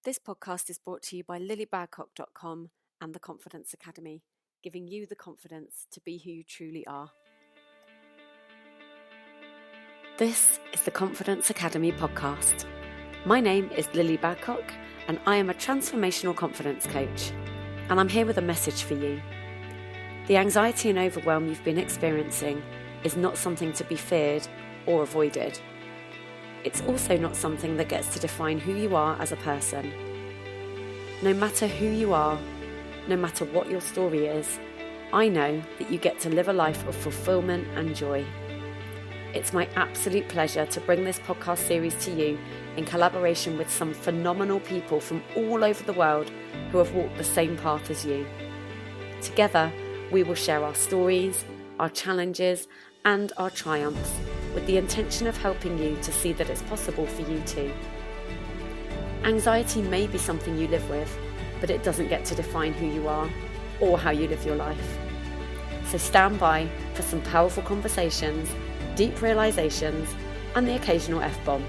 This podcast is brought to you by lilybadcock.com and the Confidence Academy, giving you the confidence to be who you truly are. This is the Confidence Academy podcast. My name is Lily Badcock and I am a transformational confidence coach, and I'm here with a message for you. The anxiety and overwhelm you've been experiencing is not something to be feared or avoided. It's also not something that gets to define who you are as a person. No matter who you are, no matter what your story is, I know that you get to live a life of fulfillment and joy. It's my absolute pleasure to bring this podcast series to you in collaboration with some phenomenal people from all over the world who have walked the same path as you. Together, we will share our stories, our challenges, and our triumphs, with the intention of helping you to see that it's possible for you too. Anxiety may be something you live with, but it doesn't get to define who you are or how you live your life. So stand by for some powerful conversations, deep realizations, and the occasional F-bomb.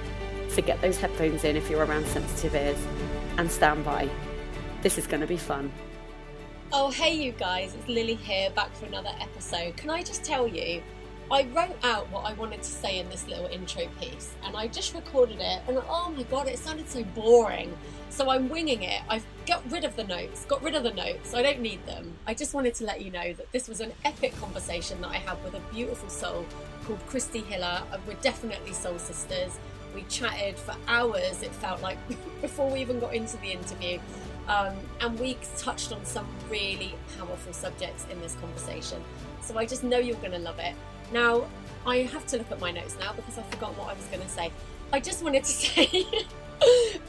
So get those headphones in if you're around sensitive ears, and stand by. This is going to be fun. Oh, hey you guys, it's Lily here, back for another episode. Can I just tell you, I wrote out what I wanted to say in this little intro piece, and I just recorded it, and oh my god, it sounded so boring. So I'm winging it. I've got rid of the notes. I don't need them. I just wanted to let you know that this was an epic conversation that I had with a beautiful soul called Kristi Hiller. We're definitely soul sisters. We chatted for hours, it felt like, before we even got into the interview. And we touched on some really powerful subjects in this conversation. So I just know you're going to love it. Now, I have to look at my notes now because I've forgotten what I was going to say. I just wanted to say,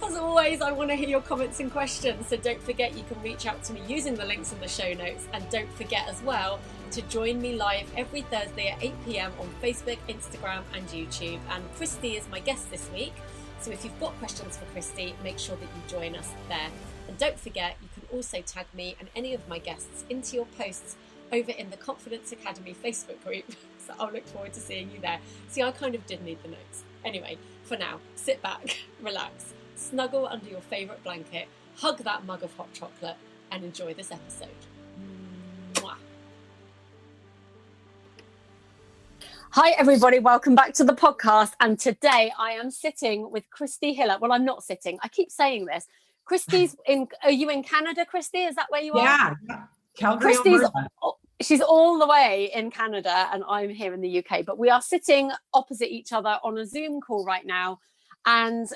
as always, I want to hear your comments and questions. So don't forget, you can reach out to me using the links in the show notes. And don't forget as well to join me live every Thursday at 8 p.m. on Facebook, Instagram and YouTube. And Kristi is my guest this week. So if you've got questions for Kristi, make sure that you join us there. And don't forget, you can also tag me and any of my guests into your posts over in the Confidence Academy Facebook group. So I'll look forward to seeing you there. See, I kind of did need the notes. Anyway, for now, sit back, relax, snuggle under your favourite blanket, hug that mug of hot chocolate, and enjoy this episode. Mwah. Hi everybody, welcome back to the podcast. And today I am sitting with Kristi Hiller. Well, I'm not sitting. I keep saying this. Kristi's are you in Canada, Kristi? Is that where you are? Yeah. Calgary, Alberta. She's all the way in Canada and I'm here in the UK, but we are sitting opposite each other on a Zoom call right now. And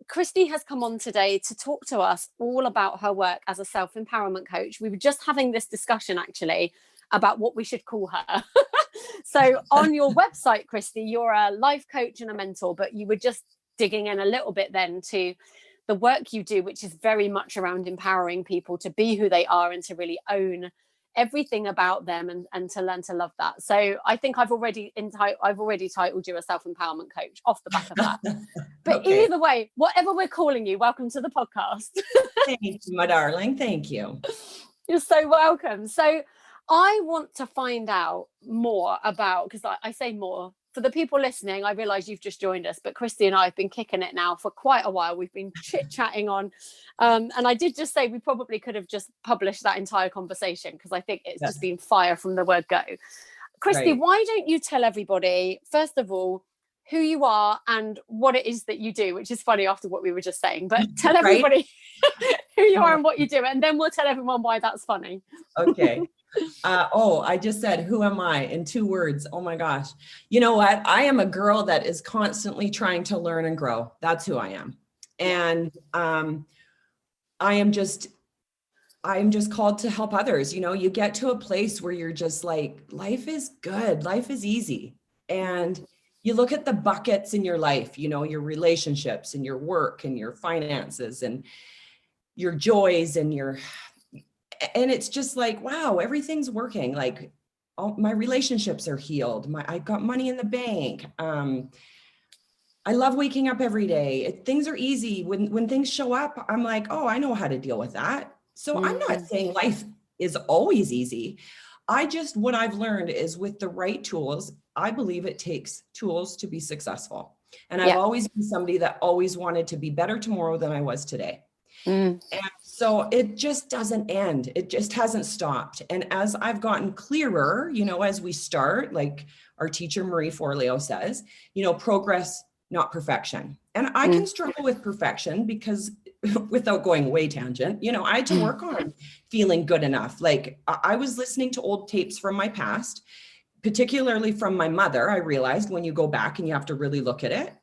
Kristi has come on today to talk to us all about her work as a self-empowerment coach. We were just having this discussion actually about what we should call her. So on your website, Kristi, you're a life coach and a mentor, but you were just digging in a little bit then to the work you do, which is very much around empowering people to be who they are and to really own everything about them and to learn to love that. So I think I've already titled you a self-empowerment coach off the back of that. But okay. Either way, whatever we're calling you, welcome to the podcast. Thank you, my darling. Thank you. You're so welcome. So I want to find out more about, because I say more, for the people listening, I realise you've just joined us, but Kristi and I have been kicking it now for quite a while. We've been chit-chatting on, and I did just say we probably could have just published that entire conversation because I think it's just been fire from the word go. Kristi, right. Why don't you tell everybody, first of all, who you are and what it is that you do, which is funny after what we were just saying, but tell everybody who you are and what you do, and then we'll tell everyone why that's funny. Okay. I just said, who am I in 2 words? Oh my gosh. You know what? I am a girl that is constantly trying to learn and grow. That's who I am. And I am just called to help others. You know, you get to a place where you're just like, life is good. Life is easy. And you look at the buckets in your life, you know, your relationships and your work and your finances and your joys and it's just like, wow, everything's working. Like all my relationships are healed. I've got money in the bank. I love waking up every day. Things are easy. When things show up, I'm like, oh, I know how to deal with that. So I'm not saying life is always easy. What I've learned is with the right tools, I believe it takes tools to be successful. And I've always been somebody that always wanted to be better tomorrow than I was today. And so it just doesn't end. It just hasn't stopped. And as I've gotten clearer, you know, as we start, like our teacher, Marie Forleo says, you know, progress, not perfection. And I can struggle with perfection because without going way tangent, you know, I had to work on feeling good enough. Like I was listening to old tapes from my past, particularly from my mother. I realized when you go back and you have to really look at it,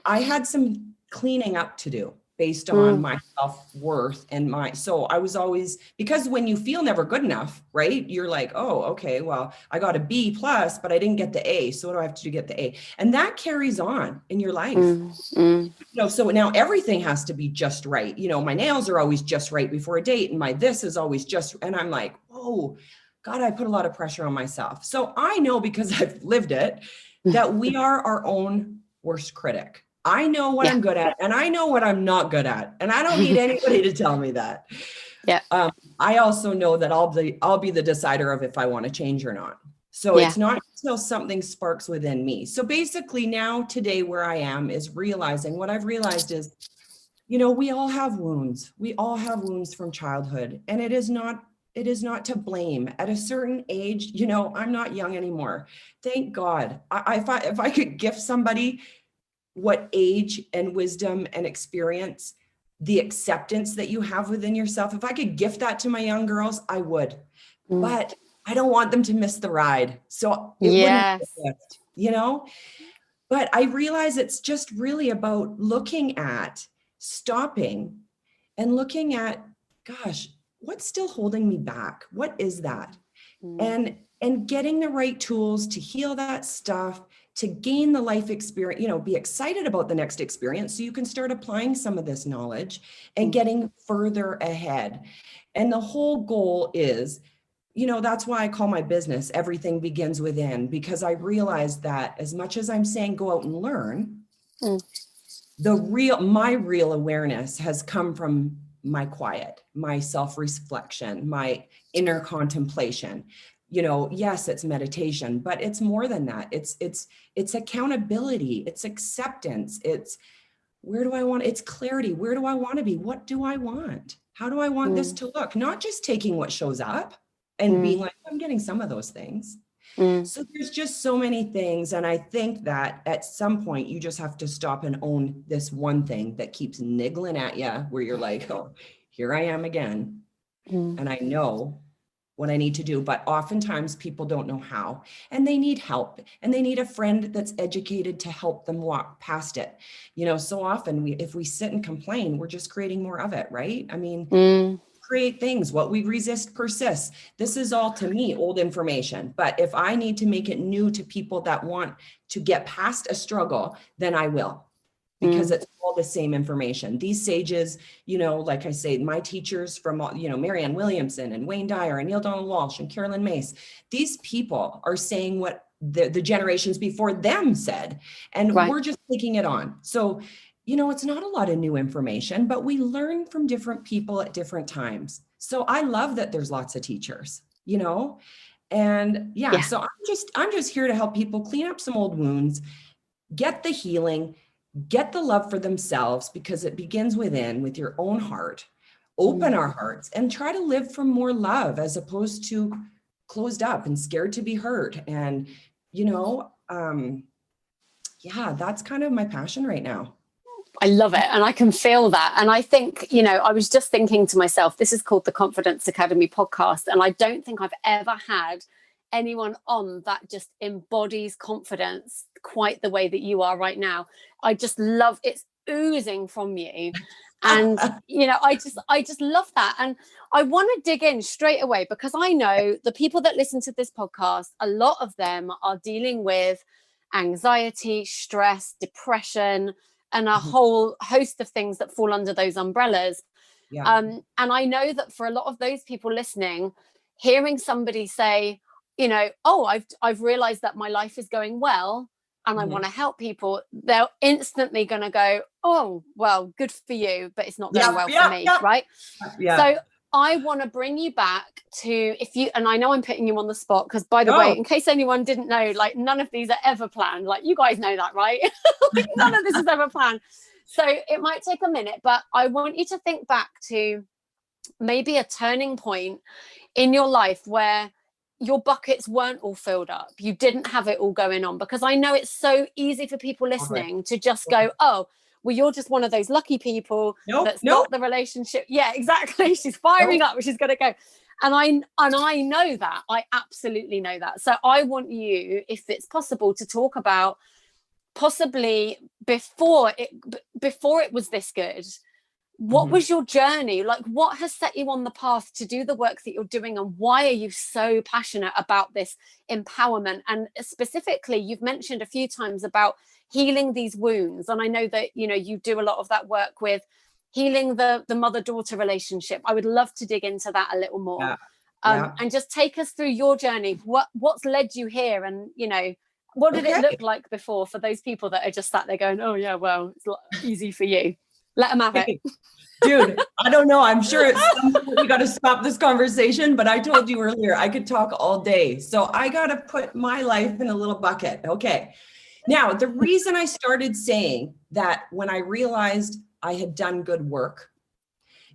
I had some cleaning up to do based on my self-worth and so I was always, because when you feel never good enough, right? You're like, oh, okay, well, I got a B+, but I didn't get the A. So what do I have to do to get the A? And that carries on in your life. You know, so now everything has to be just right. You know, my nails are always just right before a date and my this is always just, and I'm like, whoa, God, I put a lot of pressure on myself. So I know, because I've lived it, that we are our own worst critic. I know what I'm good at and I know what I'm not good at. And I don't need anybody to tell me that. I also know that I'll be the decider of if I want to change or not. So it's not until something sparks within me. So basically now today where I am is realizing, what I've realized is, you know, we all have wounds. We all have wounds from childhood, and it is not to blame. At a certain age, you know, I'm not young anymore. Thank God. If I could gift somebody what age and wisdom and experience, the acceptance that you have within yourself, if I could gift that to my young girls, I would. But I don't want them to miss the ride. So it wouldn't be a gift, you know? But I realize it's just really about looking at, stopping and looking at, gosh, what's still holding me back? What is that? And getting the right tools to heal that stuff, to gain the life experience, you know, be excited about the next experience so you can start applying some of this knowledge and getting further ahead. And the whole goal is, you know, that's why I call my business Everything Begins Within, because I realized that as much as I'm saying go out and learn, my real awareness has come from my quiet, my self-reflection, my inner contemplation. You know, yes, it's meditation, but it's more than that. It's accountability, it's acceptance, it's it's clarity. Where do I want to be? What do I want? How do I want this to look? Not just taking what shows up and being like, I'm getting some of those things. So there's just so many things. And I think that at some point you just have to stop and own this one thing that keeps niggling at you, where you're like, oh, here I am again. And I know what I need to do, but oftentimes people don't know how, and they need help, and they need a friend that's educated to help them walk past it. You know, so often if we sit and complain, we're just creating more of it, right? I mean, create things. What we resist persists. This is all, to me, old information. But if I need to make it new to people that want to get past a struggle, then I will. Because it's all the same information. These sages, you know, like I say, my teachers from, you know, Marianne Williamson and Wayne Dyer and Neil Donald Walsh and Carolyn Mace, these people are saying what the generations before them said, and we're just taking it on. So, you know, it's not a lot of new information, but we learn from different people at different times. So I love that there's lots of teachers, you know, and so I'm just here to help people clean up some old wounds, get the healing, get the love for themselves, because it begins within, with your own heart. Open our hearts and try to live from more love, as opposed to closed up and scared to be hurt. And, you know, that's kind of my passion right now. I love it. And I can feel that. And I think, you know, I was just thinking to myself, this is called the Confidence Academy podcast. And I don't think I've ever had anyone on that just embodies confidence quite the way that you are right now. I just love it's oozing from you. And, you know, I just love that. And I want to dig in straight away, because I know the people that listen to this podcast, a lot of them are dealing with anxiety, stress, depression, and a whole host of things that fall under those umbrellas. And I know that for a lot of those people listening, hearing somebody say, you know, oh, I've realized that my life is going well and I want to help people, they're instantly going to go, oh, well, good for you, but it's not going well for me, right? So I want to bring you back to, and I know I'm putting you on the spot, because by the way, in case anyone didn't know, like none of these are ever planned. Like you guys know that, right? Like none of this is ever planned. So it might take a minute, but I want you to think back to maybe a turning point in your life where your buckets weren't all filled up. You didn't have it all going on, because I know it's so easy for people listening to just go, oh, well, you're just one of those lucky people that's got the relationship. Yeah, exactly. She's firing up, she's going to go. And I know that. I absolutely know that. So I want you, if it's possible, to talk about possibly before it was this good. What was your journey? Like, what has set you on the path to do the work that you're doing? And why are you so passionate about this empowerment? And specifically, you've mentioned a few times about healing these wounds. And I know that, you do a lot of that work with healing the mother-daughter relationship. I would love to dig into that a little more. And just take us through your journey. What's led you here? And, what did it look like before, for those people that are just sat there going, oh yeah, well, it's easy for you. Let them have it. Dude, I don't know. I'm sure we got to stop this conversation, but I told you earlier, I could talk all day. So I got to put my life in a little bucket. Okay. Now, the reason I started saying that, when I realized I had done good work,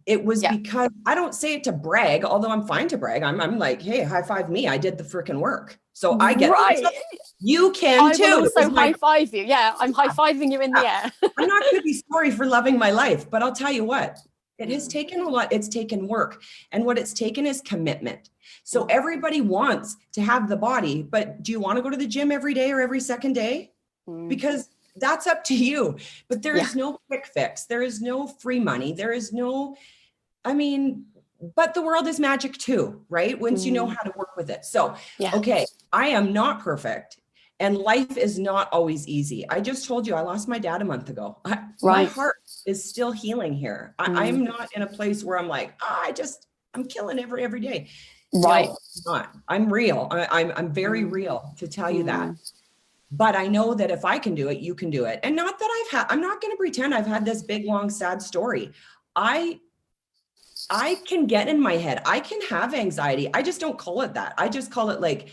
it was because I don't say it to brag, although I'm fine to brag. I'm like, hey, high five me. I did the freaking work. So I get it. You can too. I will also high five you. Yeah, I'm high fiving you in the air. I'm not going to be sorry for loving my life, but I'll tell you what, it has taken a lot. It's taken work. And what it's taken is commitment. So everybody wants to have the body, but do you want to go to the gym every day or every second day? Because that's up to you. But there is no quick fix. There is no free money. There is no, but the world is magic too, right? Once you know how to work with it. So, okay, I am not perfect. And life is not always easy. I just told you, I lost my dad a month ago. My heart is still healing here. I'm not in a place where I'm like, I'm killing every day. Right. No, I'm not. I'm real. I'm very real to tell you that. But I know that if I can do it, you can do it. And not that I'm not going to pretend I've had this big, long, sad story. I can get in my head. I can have anxiety. I just don't call it that. I just call it like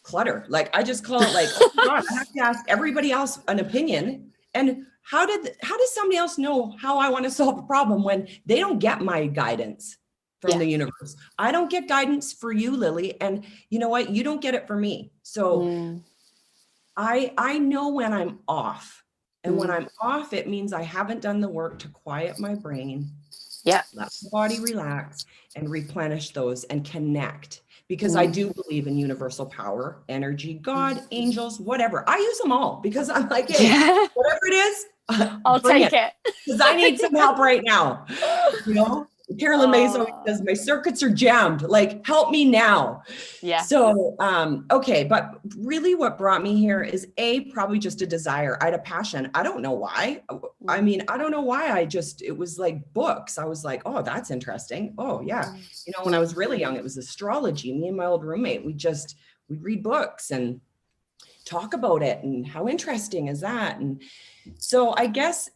clutter. Like, I just call it like, oh my God, I have to ask everybody else an opinion. And how does somebody else know how I want to solve a problem when they don't get my guidance from the universe? I don't get guidance for you, Lily. And you know what? You don't get it for me. So I know when I'm off. And when I'm off, it means I haven't done the work to quiet my brain. Let the body relax and replenish those and connect. Because I do believe in universal power, energy, God, angels, whatever. I use them all because I'm like, hey, whatever it is, I'll take it. Because I need some help right now. Carolyn Mays always says, my circuits are jammed. Like, help me now. Yeah. So, okay. But really what brought me here is probably just a desire. I had a passion. I don't know why. I don't know why. It was like books. I was like, oh, that's interesting. Oh yeah. When I was really young, it was astrology. Me and my old roommate, we'd read books and talk about it. And how interesting is that? And so I guess,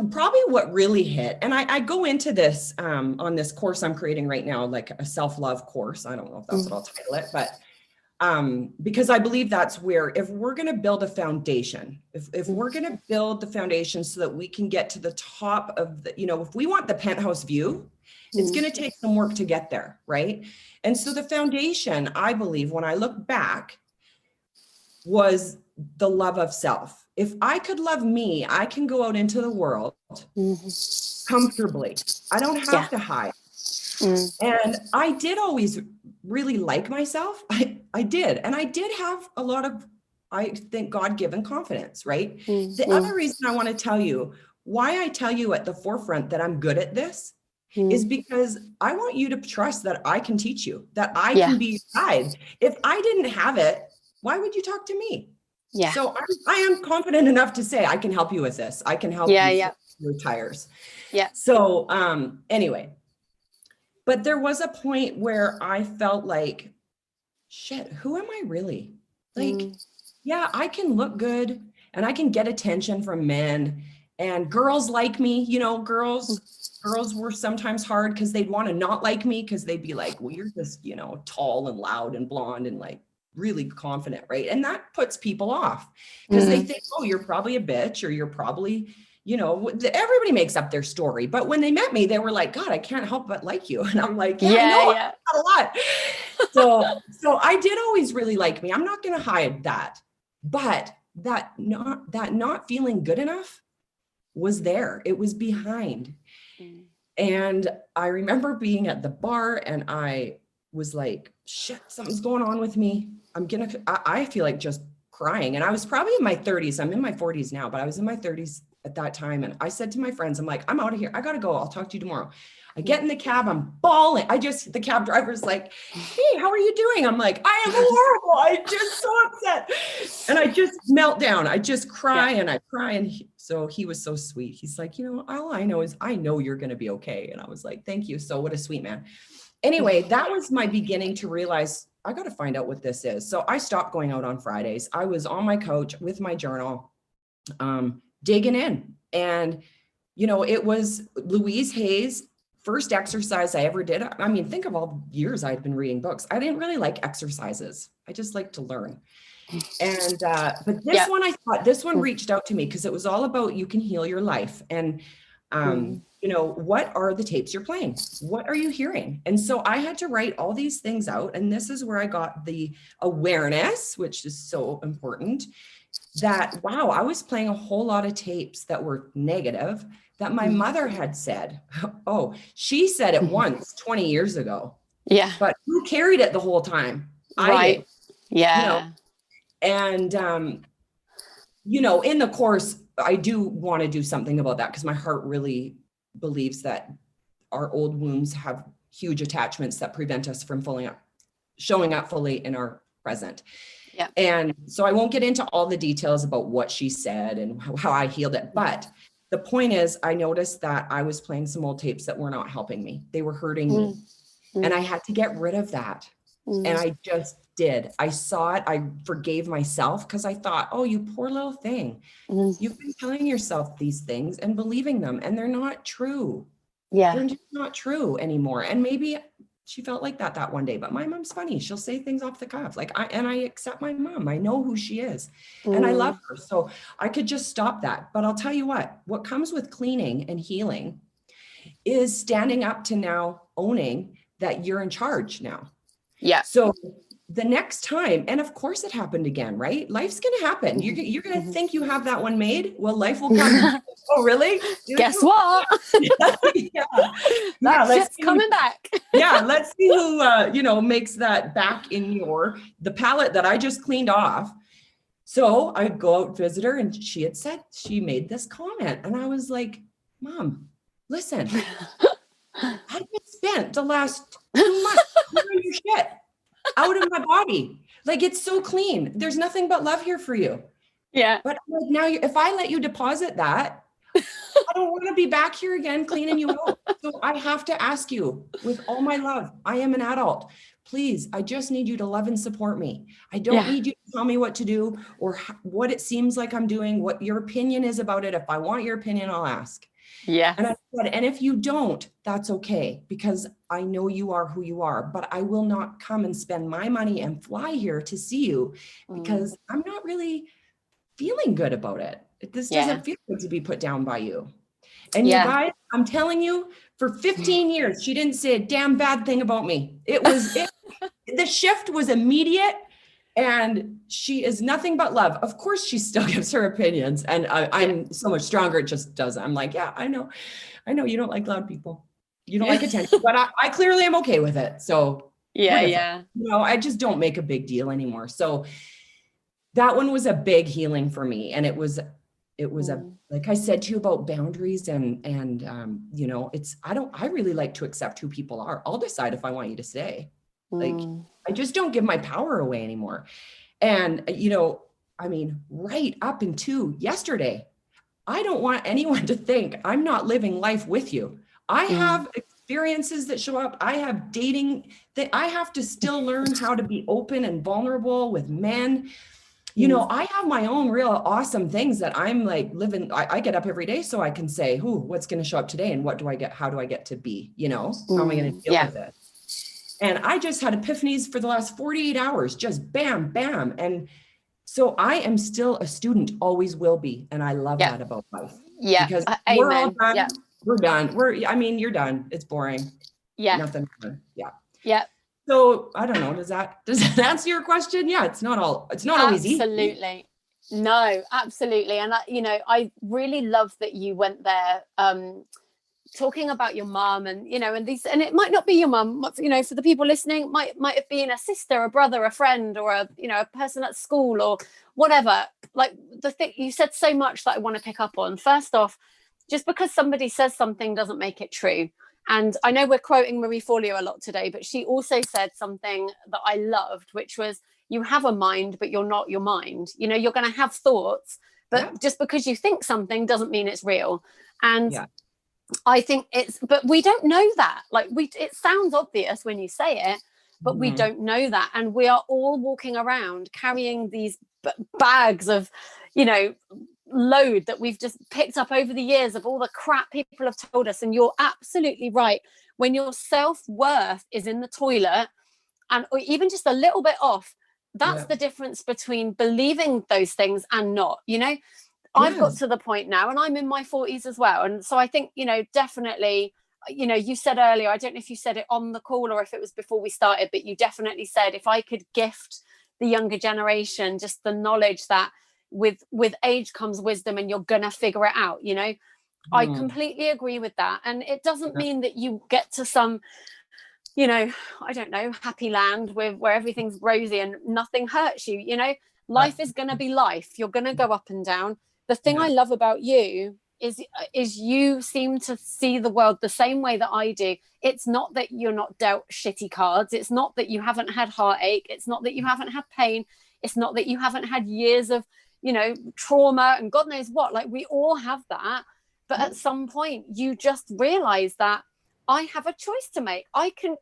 probably what really hit, and I go into this on this course I'm creating right now, like a self-love course. I don't know if that's what I'll title it, but because I believe that's where, if we're going to build a foundation, if we're going to build the foundation so that we can get to the top of the, if we want the penthouse view, it's going to take some work to get there. Right. And so the foundation, I believe, when I look back, was the love of self. If I could love me, I can go out into the world comfortably. I don't have to hide. And I did always really like myself. I did. And I did have a lot of, I think, God-given confidence, right? The other reason I want to tell you why I tell you at the forefront that I'm good at this is because I want you to trust that I can teach you, that I can be your guide. If I didn't have it, why would you talk to me? Yeah. So I am confident enough to say, I can help you with this. I can help you with your tires. Yeah. So anyway, but there was a point where I felt like, shit, who am I really? Like, yeah, I can look good and I can get attention from men and girls like me, girls were sometimes hard because they'd want to not like me because they'd be like, well, you're just, tall and loud and blonde and like really confident, right? And that puts people off because they think, oh, you're probably a bitch, or you're probably, everybody makes up their story. But when they met me, they were like, God, I can't help but like you. And I'm like, yeah, I know, I a lot. So I did always really like me. I'm not going to hide that. But that not feeling good enough was there. It was behind. And I remember being at the bar and I was like, shit, something's going on with me. I feel like just crying. And I was probably in my 30s. I'm in my 40s now, but I was in my 30s at that time. And I said to my friends, I'm like, I'm out of here. I got to go. I'll talk to you tomorrow. I get in the cab, I'm bawling. The cab driver's like, hey, how are you doing? I'm like, I am horrible. I'm just so upset. And I just melt down. I just cry and I cry. And so he was so sweet. He's like, all I know is I know you're going to be okay. And I was like, thank you. So what a sweet man. Anyway, that was my beginning to realize I got to find out what this is. So I stopped going out on Fridays. I was on my couch with my journal, digging in. And, it was Louise Hay's first exercise I ever did. I mean, think of all the years I'd been reading books. I didn't really like exercises. I just like to learn. And, but this one, I thought this one reached out to me because it was all about, you can heal your life. And, what are the tapes you're playing? What are you hearing? And so I had to write all these things out. And this is where I got the awareness, which is so important, that, wow, I was playing a whole lot of tapes that were negative that my mother had said. Oh, she said it once 20 years ago. Yeah. But who carried it the whole time? Right. I did. Yeah. And, in the course, I do want to do something about that because my heart really believes that our old wounds have huge attachments that prevent us from showing up fully in our present. Yeah. And so I won't get into all the details about what she said and how I healed it. But the point is, I noticed that I was playing some old tapes that were not helping me. They were hurting me. And I had to get rid of that. And I just did. I saw it. I forgave myself because I thought, oh, you poor little thing. You've been telling yourself these things and believing them, and they're not true. Yeah. They're just not true anymore. And maybe she felt like that one day, but my mom's funny. She'll say things off the cuff. I accept my mom. I know who she is and I love her. So I could just stop that. But I'll tell you what comes with cleaning and healing is standing up to now owning that you're in charge now. Yeah. So the next time, and of course it happened again, right? Life's going to happen. You're going to think you have that one made. Well, life will come. Oh, really? Guess what? Yeah. That's coming back. Yeah. Let's see who, makes that back in the palette that I just cleaned off. So I go out visit her and she made this comment and I was like, Mom, listen, I just spent the last 2 months clearing your shit out of my body. Like, it's so clean. There's nothing but love here for you. Yeah. But like, now if I let you deposit that, I don't want to be back here again cleaning you out. So I have to ask you with all my love, I am an adult. Please, I just need you to love and support me. I don't need you to tell me what to do or what it seems like I'm doing, what your opinion is about it. If I want your opinion, I'll ask. Yeah. And I said, and if you don't, that's okay, because I know you are who you are, but I will not come and spend my money and fly here to see you because I'm not really feeling good about it. This doesn't feel good to be put down by you. And you guys, I'm telling you, for 15 years, she didn't say a damn bad thing about me. The shift was immediate. And she is nothing but love. Of course, she still gives her opinions. And I'm so much stronger. It just doesn't. I'm like, yeah, I know you don't like loud people. You don't like attention, but I clearly am okay with it. So yeah. I just don't make a big deal anymore. So that one was a big healing for me. And it was like I said to you about boundaries and I really like to accept who people are. I'll decide if I want you to stay. Like, I just don't give my power away anymore. And, right up into yesterday, I don't want anyone to think I'm not living life with you. I have experiences that show up. I have dating that I have to still learn how to be open and vulnerable with men. you know, I have my own real awesome things that I'm like living. I get up every day so I can say, "Ooh, what's going to show up today? And what do I get? How do I get to be, you know, how am I going to deal with it?" And I just had epiphanies for the last 48 hours, just bam, bam. And so I am still a student, always will be. And I love that about life. Yeah. Because Amen. we're all done. Yeah. We're done. I mean, you're done. It's boring. Yeah. Nothing. Yeah. Yeah. So I don't know. Does that answer your question? Yeah. It's not always easy. Absolutely. No, absolutely. And I really love that you went there, talking about your mom and, and it might not be your mom, for the people listening, might have been a sister, a brother, a friend, or a person at school or whatever. Like the thing you said so much that I want to pick up on. First off, just because somebody says something doesn't make it true. And I know we're quoting Marie Forleo a lot today, but she also said something that I loved, which was, you have a mind, but you're not your mind. You're going to have thoughts, but just because you think something doesn't mean it's real. And I think but we don't know that. Like it sounds obvious when you say it, but we don't know that. And we are all walking around carrying these bags of, load that we've just picked up over the years of all the crap people have told us. And you're absolutely right. When your self-worth is in the toilet or even just a little bit off, that's the difference between believing those things and not, I've got to the point now, and I'm in my 40s as well. And so I think, definitely, you said earlier, I don't know if you said it on the call or if it was before we started, but you definitely said, if I could gift the younger generation just the knowledge that with age comes wisdom and you're going to figure it out, I completely agree with that. And it doesn't mean that you get to some, I don't know, happy land where everything's rosy and nothing hurts you, life is going to be life. You're going to go up and down. The thing I love about you is you seem to see the world the same way that I do. It's not that you're not dealt shitty cards. It's not that you haven't had heartache. It's not that you haven't had pain. It's not that you haven't had years of, trauma and God knows what. Like we all have that. But at some point you just realize that I have a choice to make. I can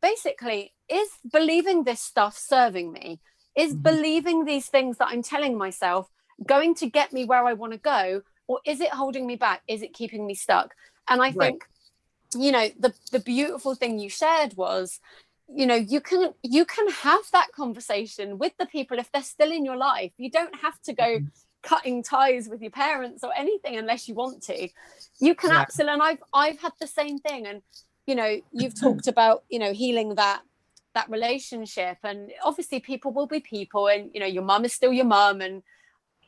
basically, is believing this stuff serving me? Is believing these things that I'm telling myself going to get me where I want to go, or is it holding me back? Is it keeping me stuck? And I think, the beautiful thing you shared was, you can have that conversation with the people if they're still in your life. You don't have to go cutting ties with your parents or anything unless you want to. You can absolutely, and I've had the same thing. And, you've talked about, healing that relationship, and obviously people will be people, and your mum is still your mum, and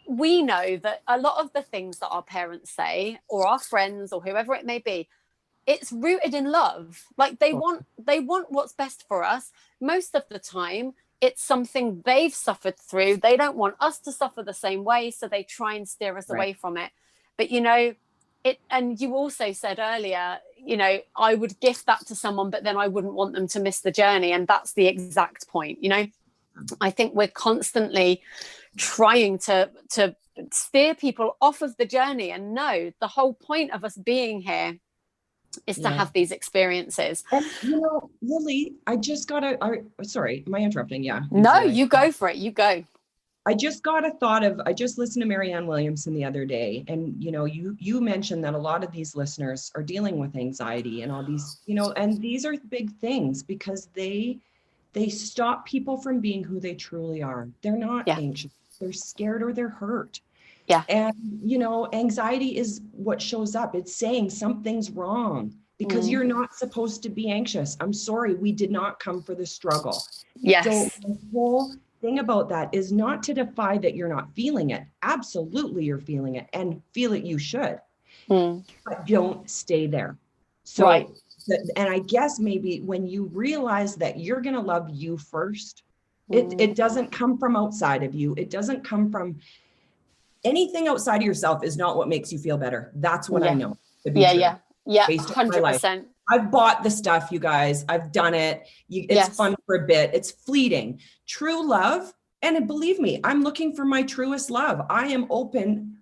we know that a lot of the things that our parents say or our friends or whoever it may be, it's rooted in love. Like they want what's best for us. Most of the time it's something they've suffered through. They don't want us to suffer the same way, so they try and steer us away from it. But it, and you also said earlier, I would gift that to someone, but then I wouldn't want them to miss the journey. And that's the exact point. I think we're constantly trying to steer people off of the journey. And no, the whole point of us being here is to have these experiences. And, Lily, I just got sorry, am I interrupting? Yeah. No, you go for it. You go. I just got a thought of, I just listened to Marianne Williamson the other day, and, you mentioned that a lot of these listeners are dealing with anxiety and all these, and these are big things because they stop people from being who they truly are. They're not anxious. They're scared or they're hurt. Yeah. And, anxiety is what shows up. It's saying something's wrong because you're not supposed to be anxious. I'm sorry. We did not come for the struggle. Yes. So the whole thing about that is not to defy that you're not feeling it. Absolutely. You're feeling it, and feel it. You should, but don't stay there. So, and I guess maybe when you realize that you're going to love you first, it doesn't come from outside of you. It doesn't come from anything outside of yourself. Is not what makes you feel better. That's what I know. Yeah. Based on my life. 100%. I've bought the stuff, you guys. I've done it. It's fun for a bit. It's fleeting. True love. And believe me, I'm looking for my truest love. I am open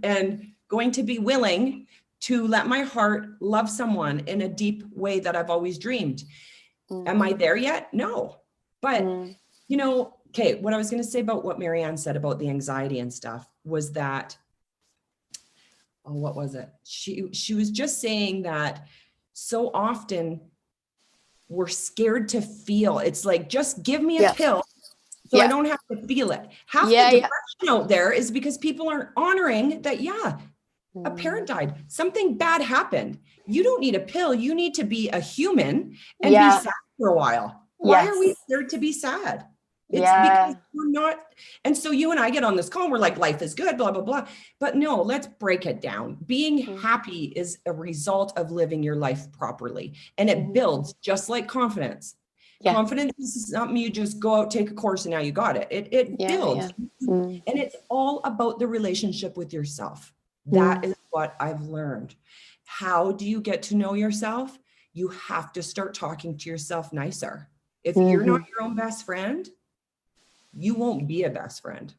and going to be willing to let my heart love someone in a deep way that I've always dreamed. Am I there yet? No. But, okay, what I was going to say about what Marianne said about the anxiety and stuff was that, oh, what was it? She was just saying that so often we're scared to feel. It's like, just give me a pill so I don't have to feel it. Half the depression out there is because people aren't honoring that, a parent died. Something bad happened. You don't need a pill. You need to be a human and be sad for a while. Why are we scared to be sad? It's because we're not. And so you and I get on this call and we're like, life is good, blah, blah, blah. But no, let's break it down. Being happy is a result of living your life properly. And it builds just like confidence. Confidence is something you just go out, take a course, and now you got it. It builds. And it's all about the relationship with yourself. That is what I've learned. How do you get to know yourself? You have to start talking to yourself nicer. If you're not your own best friend, you won't be a best friend.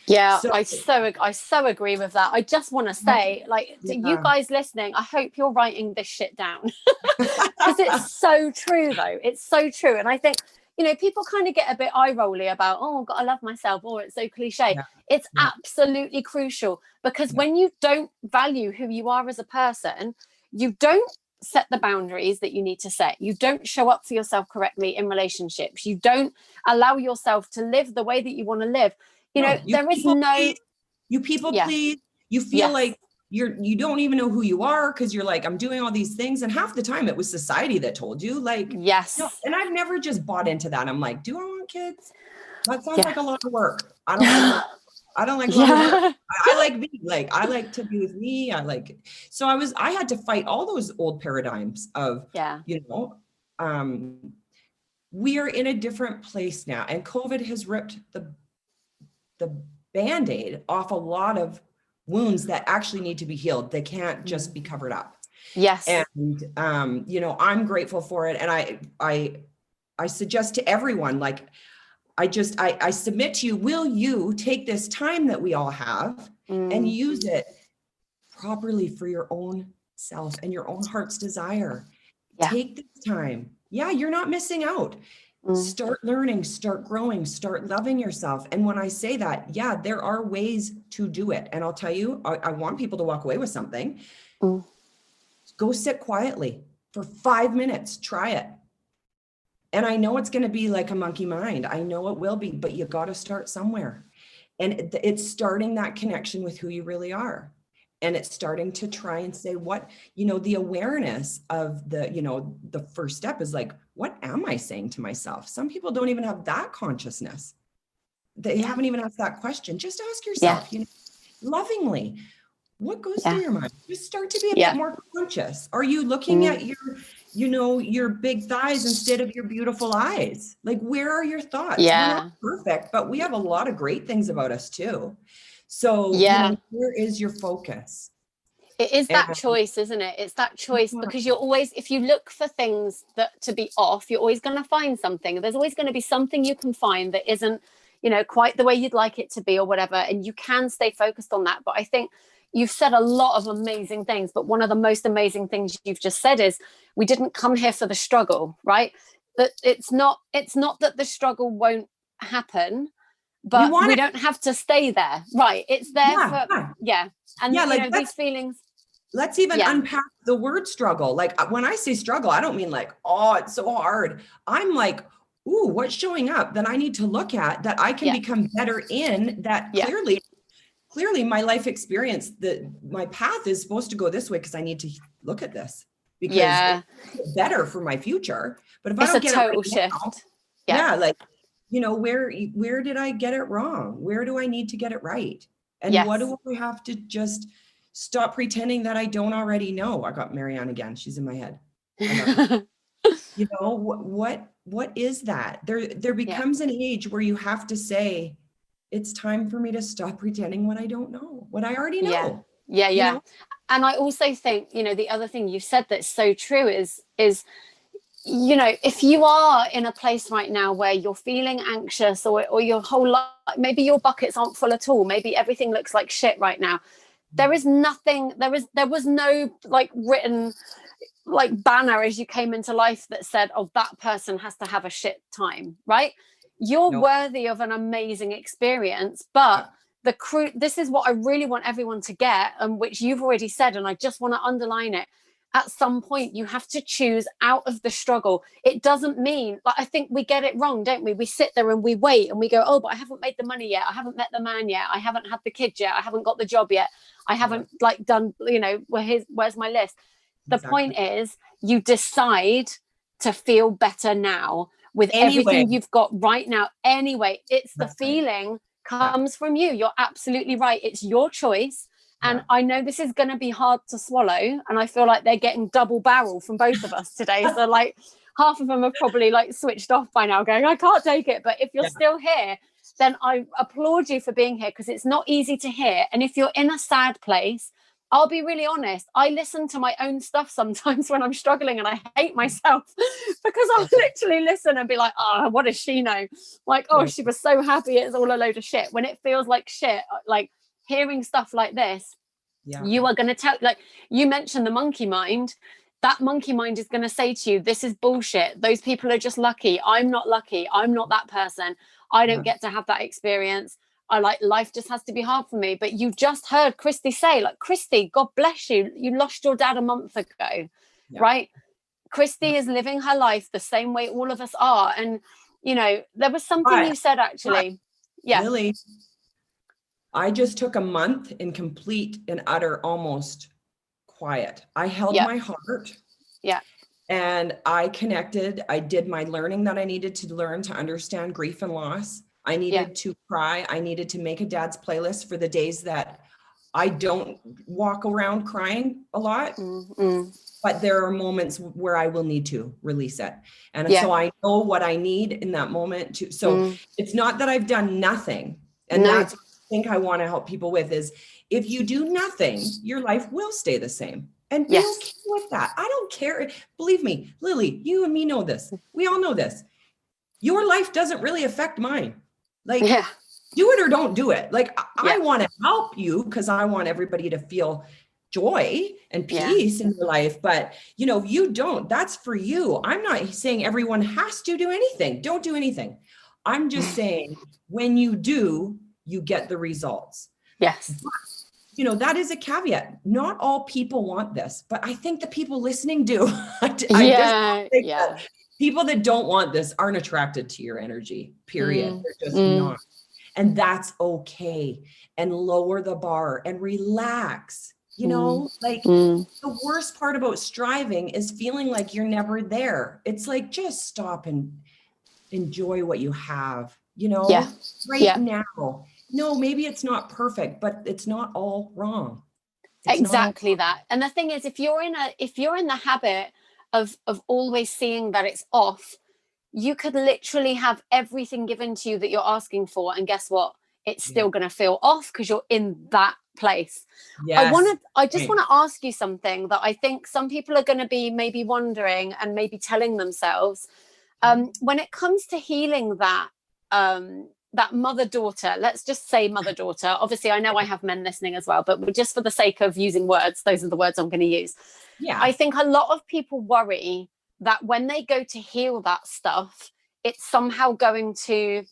Yeah, so, I so agree with that. I just want to say, like, to you guys listening, I hope you're writing this shit down because it's so true, though. It's so true. And I think, you know, people kind of get a bit eye rolly about, oh, I've got to love myself, or it's so cliche. It's absolutely crucial, because when you don't value who you are as a person, you don't set the boundaries that you need to set. You don't show up for yourself correctly in relationships. You don't allow yourself to live the way that you want to live. You know, there is no, you people please, you feel like you don't even know who you are, because you're like, I'm doing all these things. And half the time it was society that told you, like, no, and I've never just bought into that. I'm like, do I want kids? That sounds like a lot of work. I don't like work. I don't like work. I like being like, I like to be with me. So I had to fight all those old paradigms of, you know, we are in a different place now, and COVID has ripped the Band-Aid off a lot of wounds that actually need to be healed. They can't just be covered up. And, you know, I'm grateful for it. And I suggest to everyone, like, I submit to you, will you take this time that we all have and use it properly for your own self and your own heart's desire? Take this time. You're not missing out. Start learning, start growing, start loving yourself. And when I say that, there are ways to do it. And I'll tell you, I want people to walk away with something. Go sit quietly for 5 minutes, try it. And I know it's going to be like a monkey mind. I know it will be, but you got to start somewhere. And it's starting that connection with who you really are. And it's starting to try and say what, you know, the awareness of the, you know, the first step is like, what am I saying to myself? Some people don't even have that consciousness. They haven't even asked that question. Just ask yourself, you know, lovingly, what goes through your mind? Just start to be a bit more conscious. Are you looking at your, you know, your big thighs instead of your beautiful eyes? Like, where are your thoughts? We're not perfect, but we have a lot of great things about us too. So, you know, where is your focus? It is that choice, isn't it? It's that choice, because you're always, if you look for things that to be off, you're always going to find something. There's always going to be something you can find that isn't, you know, quite the way you'd like it to be or whatever. And you can stay focused on that. But I think you've said a lot of amazing things. But one of the most amazing things you've just said is we didn't come here for the struggle, right? That it's not that the struggle won't happen, but we don't have to stay there, right? It's there for and you know, these feelings. Let's even unpack the word struggle. Like, when I say struggle, I don't mean like, oh, it's so hard. I'm like, ooh, what's showing up that I need to look at, that I can become better in, that clearly my life experience, my path is supposed to go this way because I need to look at this, because it's better for my future. But if I don't get it right shift. Now, like, you know, where did I get it wrong? Where do I need to get it right? And what do I have to just stop pretending that I don't already know? I got Marianne again. She's in my head. You know, what is that? There becomes an age where you have to say, it's time for me to stop pretending what I don't know, what I already know. You know? And I also think, you know, the other thing you said that's so true is, you know, if you are in a place right now where you're feeling anxious, or your whole life, maybe your buckets aren't full at all, maybe everything looks like shit right now, there was no like written like banner as you came into life that said, oh, that person has to have a shit time, right? you're Nope. worthy of an amazing experience. But this is what I really want everyone to get, and which you've already said, and I just want to underline it. At some point, you have to choose out of the struggle. It doesn't mean, like, I think we get it wrong, don't we? We sit there and we wait and we go, oh, but I haven't made the money yet. I haven't met the man yet. I haven't had the kids yet. I haven't got the job yet. I haven't like done, you know, where's my list? The point is, you decide to feel better now with everything you've got right now. Anyway, it's the feeling comes from you. You're absolutely right. It's your choice. And I know this is going to be hard to swallow. And I feel like they're getting double barrel from both of us today. So like half of them have probably like switched off by now going, I can't take it. But if you're still here, then I applaud you for being here, because it's not easy to hear. And if you're in a sad place, I'll be really honest. I listen to my own stuff sometimes when I'm struggling and I hate myself, because I'll literally listen and be like, oh, what does she know? Like, oh, she was so happy. It's all a load of shit. When it feels like shit, like, hearing stuff like this, you are going to tell, like you mentioned the monkey mind, that monkey mind is going to say to you, this is bullshit. Those people are just lucky. I'm not lucky. I'm not that person. I don't get to have that experience. I like, life just has to be hard for me. But you just heard Kristi say, like, Kristi, God bless you. You lost your dad a month ago, right? Kristi is living her life the same way all of us are. And, you know, there was something you said actually. Lily, I just took a month in complete and utter almost quiet. I held my heart. And I connected. I did my learning that I needed to learn to understand grief and loss. I needed to cry. I needed to make a dad's playlist for the days that I don't walk around crying a lot. But there are moments where I will need to release it. And so I know what I need in that moment to. So it's not that I've done nothing. And that's think I want to help people with is, if you do nothing, your life will stay the same, and be okay with that. I don't care. Believe me, Lily, you and me know this. We all know this. Your life doesn't really affect mine. Like, do it or don't do it. Like, I want to help you because I want everybody to feel joy and peace in your life. But, you know, if you don't, that's for you. I'm not saying everyone has to do anything. Don't do anything. I'm just saying when you do, you get the results. Yes. But, you know, that is a caveat. Not all people want this, but I think the people listening do. People that don't want this aren't attracted to your energy, period. They're just not. And that's okay. And lower the bar and relax. You know, like the worst part about striving is feeling like you're never there. It's like, just stop and enjoy what you have, you know, now. No, maybe it's not perfect, but it's not all wrong. Exactly that. And the thing is, if you're in the habit of always seeing that it's off, you could literally have everything given to you that you're asking for, and guess what? It's still going to feel off because you're in that place. I just want to ask you something that I think some people are going to be maybe wondering and maybe telling themselves, when it comes to healing that mother-daughter, let's just say mother-daughter. Obviously, I know I have men listening as well, but just for the sake of using words, those are the words I'm going to use. I think a lot of people worry that when they go to heal that stuff, it's somehow going to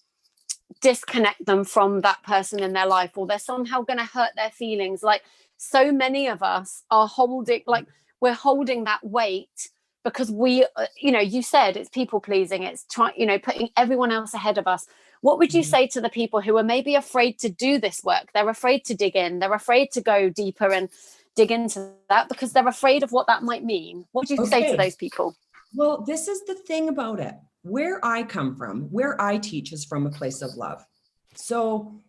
disconnect them from that person in their life, or they're somehow going to hurt their feelings. Like, so many of us are holding, like, we're holding that weight because we, you know, you said it's people pleasing, it's trying, you know, putting everyone else ahead of us. What would you say to the people who are maybe afraid to do this work? They're afraid to dig in. They're afraid to go deeper and dig into that because they're afraid of what that might mean. What would you say to those people? Well, this is the thing about it. Where I come from, where I teach is from a place of love. So,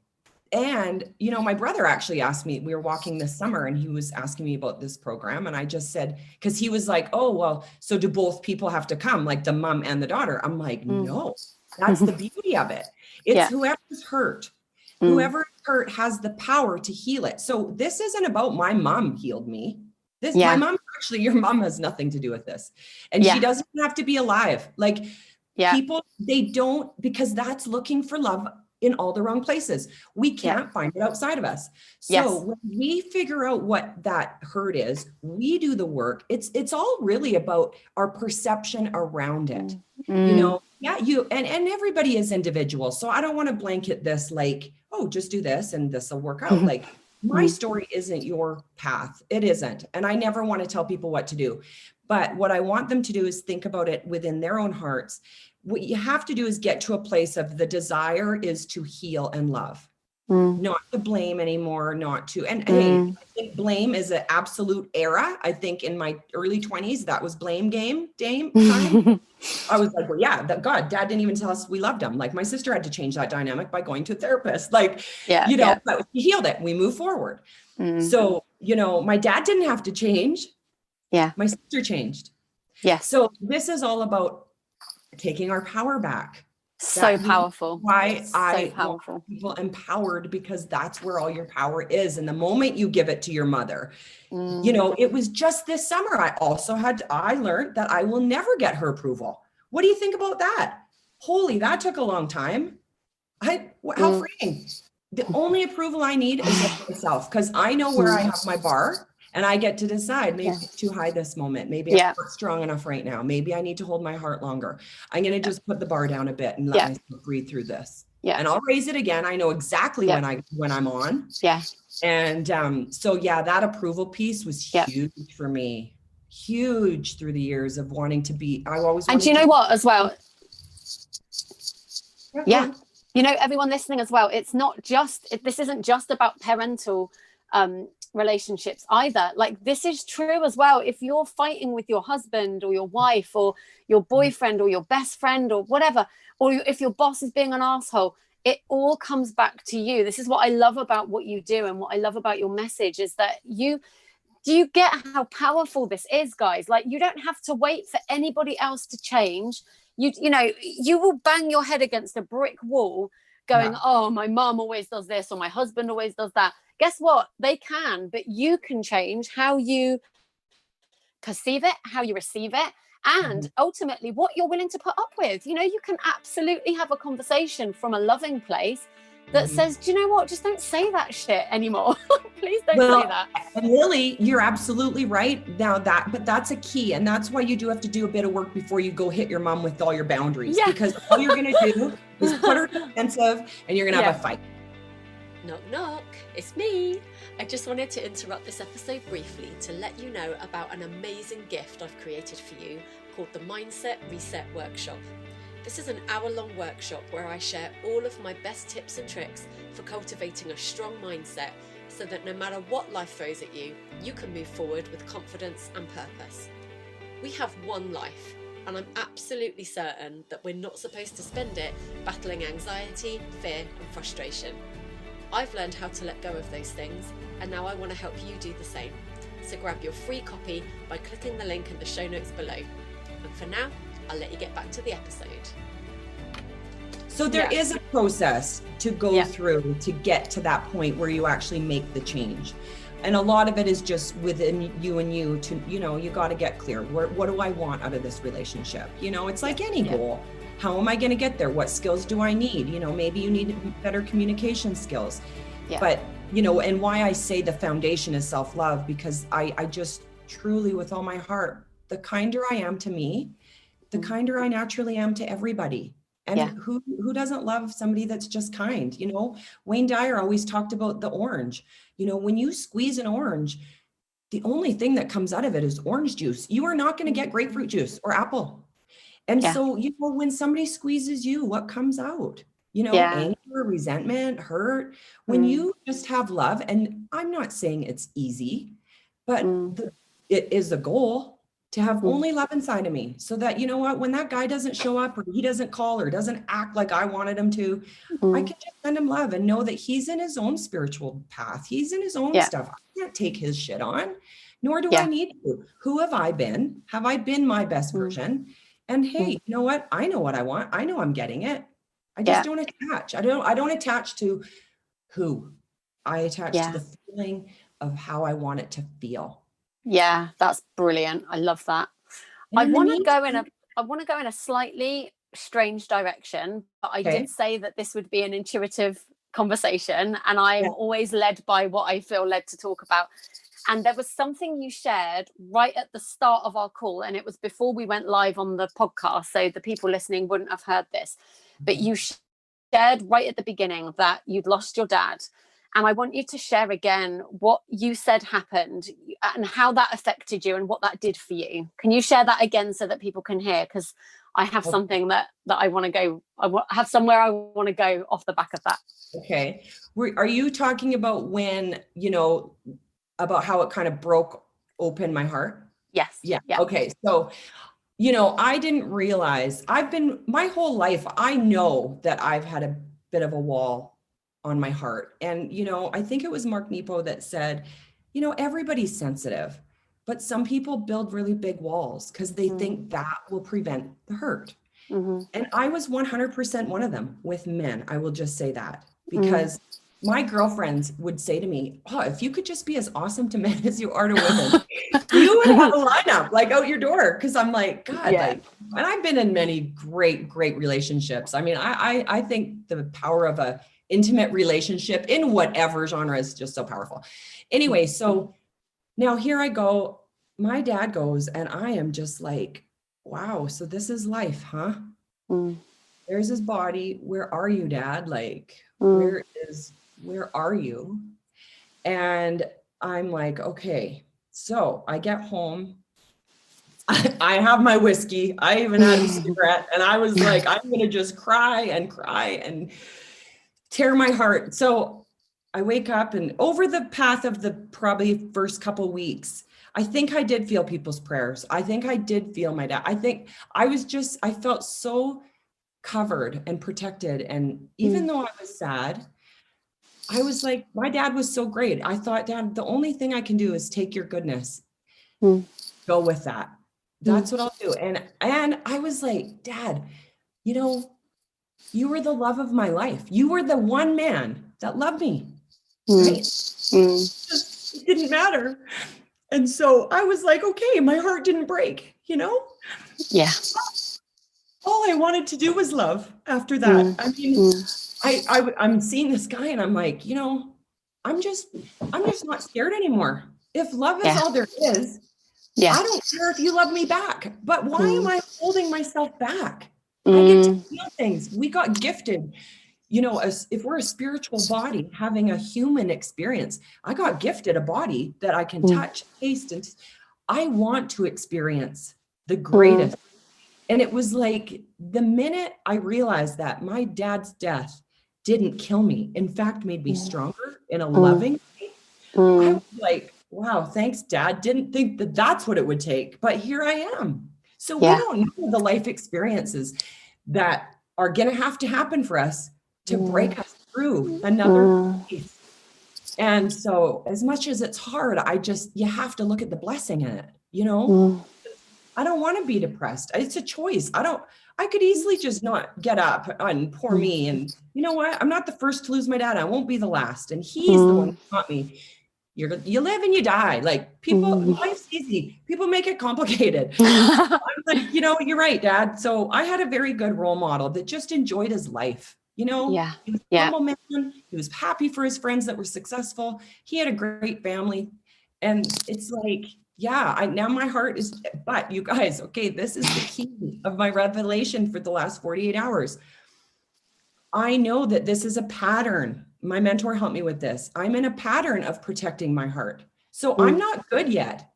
and, you know, my brother actually asked me, we were walking this summer and he was asking me about this program. And I just said, because he was like, oh, well, so do both people have to come, like the mom and the daughter? I'm like, no, that's the beauty of it. It's whoever's hurt. Whoever's hurt has the power to heal it. So this isn't about my mom healed me. My mom, actually, your mom has nothing to do with this. And she doesn't have to be alive. Like people, they don't, because that's looking for love in all the wrong places. We can't find it outside of us. So when we figure out what that hurt is, we do the work. It's all really about our perception around it. You know, Yeah, and everybody is individual. So I don't want to blanket this like, oh, just do this and this will work out. Like my story isn't your path. It isn't. And I never want to tell people what to do. But what I want them to do is think about it within their own hearts. What you have to do is get to a place of the desire is to heal and love. Not to blame anymore, not to, and hey, I think blame is an absolute era. I think in my early 20s, that was blame game time. I was like, well, yeah, God, dad didn't even tell us we loved him. Like my sister had to change that dynamic by going to a therapist. Like, but we healed it. We moved forward. So, my dad didn't have to change. Yeah. My sister changed. Yes. So this is all about taking our power back. So powerful. Why I want people empowered, because that's where all your power is. And the moment you give it to your mother, it was just this summer. I learned that I will never get her approval. What do you think about that? Holy, that took a long time. How freeing. The only approval I need is of myself, because I know where I have my bar. And I get to decide, maybe it's too high this moment. Maybe I'm not strong enough right now. Maybe I need to hold my heart longer. I'm going to just put the bar down a bit and let myself breathe through this. Yeah. And I'll raise it again. I know exactly when I'm on. Yeah. And that approval piece was huge for me. Huge through the years of wanting to be, I always wanted. And do you know what as well? Yeah. Everyone listening as well, this isn't just about parental relationships either. Like this is true as well. If you're fighting with your husband or your wife or your boyfriend or your best friend or whatever, or if your boss is being an asshole, it all comes back to you. This is what I love about what you do, and what I love about your message is that do you get how powerful this is, guys? Like you don't have to wait for anybody else to change. You will bang your head against a brick wall going, oh, my mom always does this or my husband always does that. Guess what? They can, but you can change how you perceive it, how you receive it, and ultimately what you're willing to put up with. You can absolutely have a conversation from a loving place that says, do you know what? Just don't say that shit anymore. Please don't say that. Lily, you're absolutely right. Now but that's a key. And that's why you do have to do a bit of work before you go hit your mom with all your boundaries, because all you're going to do is put her defensive and you're going to have a fight. Knock, knock, it's me. I just wanted to interrupt this episode briefly to let you know about an amazing gift I've created for you called the Mindset Reset Workshop. This is an hour-long workshop where I share all of my best tips and tricks for cultivating a strong mindset so that no matter what life throws at you, you can move forward with confidence and purpose. We have one life, and I'm absolutely certain that we're not supposed to spend it battling anxiety, fear, and frustration. I've learned how to let go of those things, and now I want to help you do the same. So grab your free copy by clicking the link in the show notes below. And for now, I'll let you get back to the episode. So there is a process to go through to get to that point where you actually make the change. And a lot of it is just within you and you to, you got to get clear. What do I want out of this relationship? It's like any goal. How am I going to get there? What skills do I need? Maybe you need better communication skills. Yeah. But, and why I say the foundation is self-love, because I just truly, with all my heart, the kinder I am to me, the kinder I naturally am to everybody. And who doesn't love somebody that's just kind? Wayne Dyer always talked about the orange. When you squeeze an orange, the only thing that comes out of it is orange juice. You are not going to get grapefruit juice or apple. And so, when somebody squeezes you, what comes out? Anger, resentment, hurt. When you just have love, and I'm not saying it's easy, but it is a goal to have only love inside of me, so that, when that guy doesn't show up or he doesn't call or doesn't act like I wanted him to, I can just send him love and know that he's in his own spiritual path. He's in his own stuff. I can't take his shit on, nor do I need to. Who have I been? Have I been my best version? And hey, you know what? I know what I want. I know I'm getting it. I just don't attach. I don't attach to who. I attach to the feeling of how I want it to feel. Yeah, that's brilliant. I love that. I want to go in a slightly strange direction, but I did say that this would be an intuitive conversation, and I'm always led by what I feel led to talk about. And there was something you shared right at the start of our call, and it was before we went live on the podcast, so the people listening wouldn't have heard this, but you shared right at the beginning that you'd lost your dad. And I want you to share again what you said happened and how that affected you and what that did for you. Can you share that again so that people can hear? Because I have something that I want to go, have somewhere I want to go off the back of that. Okay. Are you talking about when, about how it kind of broke open my heart? Yes. Yeah. Okay. So, I didn't realize my whole life, I know that I've had a bit of a wall on my heart. And, I think it was Mark Nepo that said, everybody's sensitive, but some people build really big walls because they think that will prevent the hurt. Mm-hmm. And I was 100% one of them with men. I will just say that because my girlfriends would say to me, oh, if you could just be as awesome to men as you are to women, you would have a lineup like out your door. Cause I'm like, God, and I've been in many great relationships. I mean, I think the power of a intimate relationship in whatever genre is just so powerful. Anyway, so now here I go, my dad goes, and I am just like, wow, so this is life, huh? There's his body. Where are you, Dad? Like, where are you? And I'm like, okay. So I get home. I have my whiskey. I even had a cigarette. And I was like, I'm going to just cry and tear my heart. So I wake up, and over the path of the probably first couple weeks, I think I did feel people's prayers. I think I did feel my dad. I think I felt so covered and protected. And even though I was sad, I was like, my dad was so great. I thought, Dad, the only thing I can do is take your goodness, go with that. That's what I'll do. And I was like, Dad, you were the love of my life. You were the one man that loved me. Right? It didn't matter. And so I was like, okay, my heart didn't break, Yeah. All I wanted to do was love after that. I mean, I'm seeing this guy and I'm like, I'm just not scared anymore. If love is all there is, I don't care if you love me back. But why am I holding myself back? I get to feel things. We got gifted. If we're a spiritual body having a human experience, I got gifted a body that I can touch, taste, and I want to experience the greatest. And it was like the minute I realized that my dad's death didn't kill me, in fact, made me stronger in a loving way, I was like, wow, thanks, Dad. Didn't think that that's what it would take, but here I am. So we don't know the life experiences that are going to have to happen for us to break us through another piece. And so as much as it's hard, you have to look at the blessing in it, I don't want to be depressed. It's a choice. I could easily just not get up and poor me. And you know what? I'm not the first to lose my dad. I won't be the last. And he's the one who taught me, you live and you die. Like life's easy. People make it complicated. I'm like, you're right, Dad. So I had a very good role model that just enjoyed his life. He was a humble man. He was happy for his friends that were successful. He had a great family. And it's like, now my heart is, but you guys, okay, this is the key of my revelation for the last 48 hours. I know that this is a pattern. My mentor helped me with this. I'm in a pattern of protecting my heart. So I'm not good yet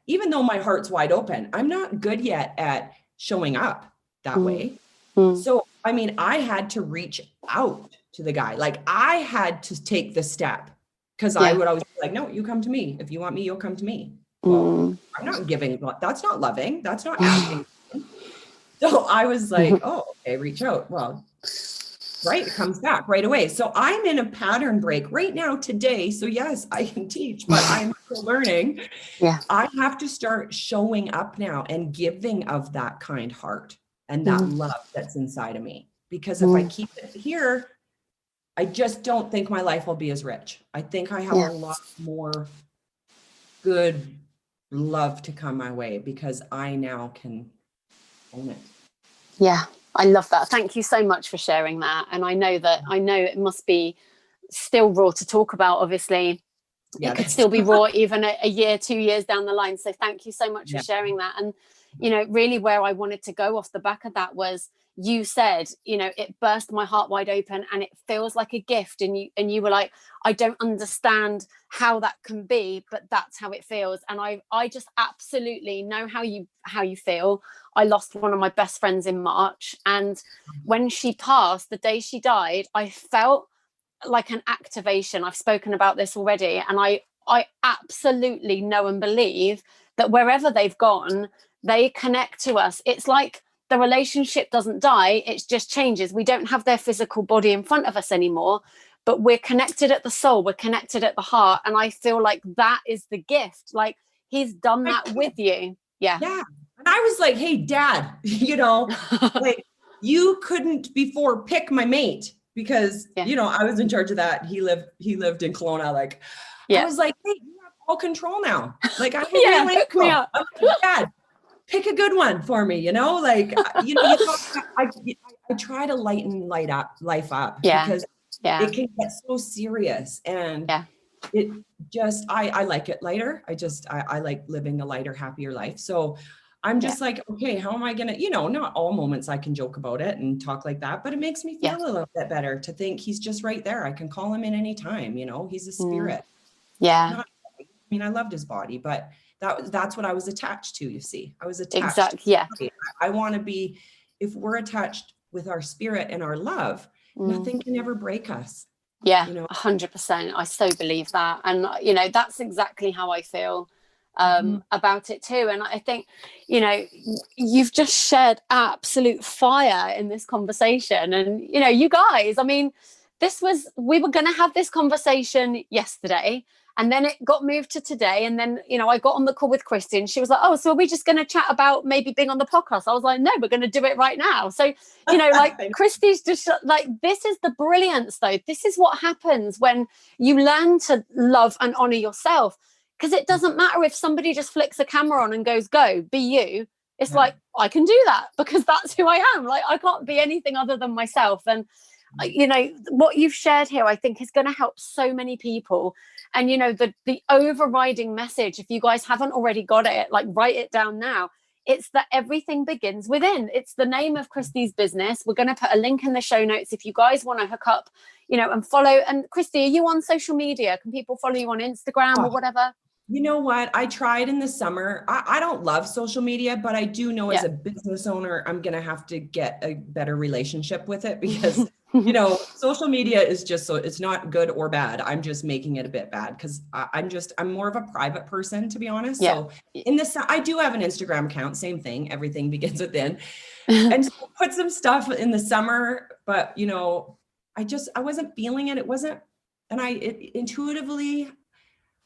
even though my heart's wide open, I'm not good yet at showing up that way. So, I mean, I had to reach out to the guy. Like I had to take the step because I would always be like, no, you come to me. If you want me, you'll come to me. Well, I'm not giving. That's not loving. That's not asking. So I was like, oh, okay, reach out. Well, right. It comes back right away. So I'm in a pattern break right now today. So yes, I can teach, but I'm still learning. I have to start showing up now and giving of that kind heart and that love that's inside of me. Because if I keep it here, I just don't think my life will be as rich. I think I have a lot more good love to come my way because I now can own it. Yeah, I love that. Thank you so much for sharing that. And I know it must be still raw to talk about, obviously, it could still be raw even a year, 2 years down the line. So thank you so much for sharing that. And, you know, really where I wanted to go off the back of that was, you said, you know, it burst my heart wide open and it feels like a gift. And you were like, I don't understand how that can be, but that's how it feels. And I just absolutely know how you feel. I lost one of my best friends in March, and when she passed, the day she died, I felt like an activation. I've spoken about this already, and I absolutely know and believe that wherever they've gone, they connect to us. It's like the relationship doesn't die, it just changes. We don't have their physical body in front of us anymore, but we're connected at the soul, we're connected at the heart. And I feel like that is the gift. Like, he's done that with you. Yeah. And I was like, hey, Dad, you know, like, you couldn't before pick my mate, because, you know, I was in charge of that. He lived in Kelowna. Like, I was like, hey, you have all control now. Like, I'm really hook me up. I'm like, Dad, pick a good one for me, you know, like, you know, I try to light up life up, because it can get so serious, and it just, I like it lighter. I like living a lighter, happier life. So I'm just like, okay, how am I going to, you know, not all moments I can joke about it and talk like that, but it makes me feel a little bit better to think he's just right there. I can call him in any time, you know, he's a spirit. I mean, I loved his body, but that's what I was attached to, you see. I was attached. Exactly. I want to be, if we're attached with our spirit and our love, nothing can ever break us. Yeah, you know? 100%. I so believe that. And, you know, that's exactly how I feel about it too. And I think, you know, you've just shared absolute fire in this conversation. And, you know, you guys, I mean, we were going to have this conversation yesterday, and then it got moved to today. And then, you know, I got on the call with Kristi, and she was like, oh, so are we just going to chat about maybe being on the podcast? I was like, no, we're going to do it right now. So, you know, like, Kristi's just like, this is the brilliance though. This is what happens when you learn to love and honor yourself. Because it doesn't matter if somebody just flicks a camera on and goes, go, be you. It's like, I can do that because that's who I am. Like, I can't be anything other than myself. And, you know, what you've shared here, I think, is going to help so many people. And, you know, the overriding message, if you guys haven't already got it, like, write it down now. It's that everything begins within. It's the name of Kristi's business. We're going to put a link in the show notes if you guys want to hook up, you know, and follow. And Kristi, are you on social media? Can people follow you on Instagram or whatever? You know what? I tried in the summer. I don't love social media, but I do know as a business owner, I'm going to have to get a better relationship with it, because, you know, social media is just, so it's not good or bad. I'm just making it a bit bad because I'm more of a private person, to be honest. So I do have an Instagram account, same thing. Everything begins within, and put some stuff in the summer, but, you know, I wasn't feeling it. It wasn't, and intuitively,